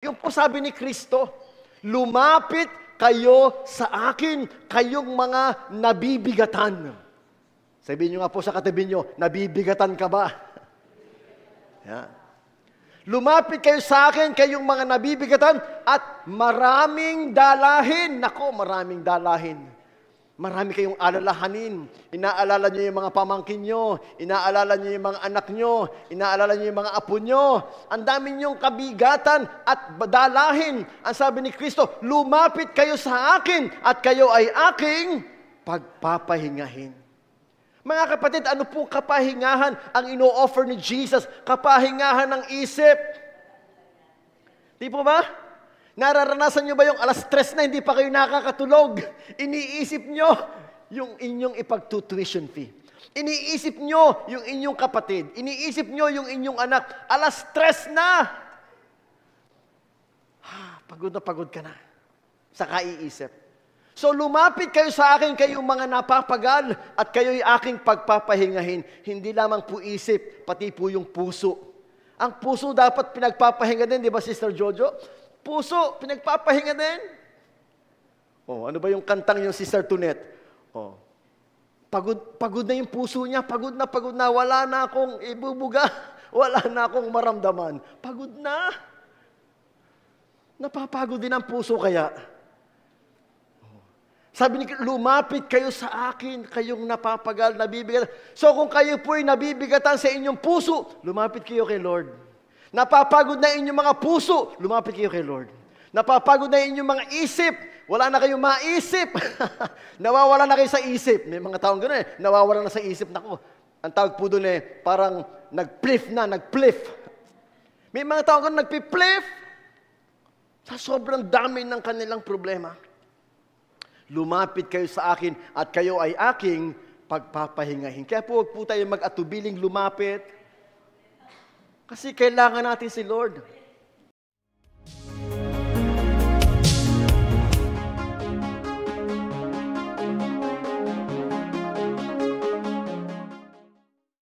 Yung po sabi ni Kristo, lumapit kayo sa akin, kayong mga nabibigatan. Sabihin nyo nga po sa katabi nyo, nabibigatan ka ba? Yeah. Lumapit kayo sa akin, kayong mga nabibigatan, at maraming dalahin. Nako, maraming dalahin. Marami kayong alalahanin. Inaalala nyo yung mga pamangkin nyo. Inaalala nyo yung mga anak nyo. Inaalala nyo yung mga apo nyo. Ang dami nyong kabigatan at dalahin. Ang sabi ni Kristo, lumapit kayo sa akin at kayo ay aking pagpapahingahin. Mga kapatid, ano pong kapahingahan ang ino-offer ni Jesus? Kapahingahan ng isip. Di po ba? Nararanasan nyo ba yung alas 3 na hindi pa kayo nakakatulog? Iniisip nyo yung inyong ipag-tuition fee. Iniisip nyo yung inyong kapatid. Iniisip nyo yung inyong anak. Alas 3 na! Pagod ka na sa kaiisip. So lumapit kayo sa akin, kayong mga napapagal, at kayo'y aking pagpapahingahin. Hindi lamang po isip, pati po yung puso. Ang puso dapat pinagpapahinga din, di ba, Sister Jojo? Puso, pinagpapahinga din. Oh, ano ba yung kantang yung Sister Tunet? Oh, pagod na yung puso niya, pagod na, wala na akong ibubuga, wala na akong maramdaman. Pagod na. Napapagod din ang puso kaya. Sabi ni, lumapit kayo sa akin, kayong napapagal, nabibigatan. So kung kayo po'y nabibigatan sa inyong puso, lumapit kayo kay Lord. Napapagod na inyong mga puso, lumapit kayo kay Lord. Napapagod na inyong mga isip, wala na kayong maisip. Nawawala na kayo sa isip. May mga taong gano'n nawawala na sa isip. Naku, ang tawag po doon parang nag-pliff. May mga taong gano'n nagpi-pliff sa sobrang dami ng kanilang problema. Lumapit kayo sa akin at kayo ay aking pagpapahingahin. Kaya po, huwag po tayo mag-atubiling lumapit. Kasi kailangan natin si Lord.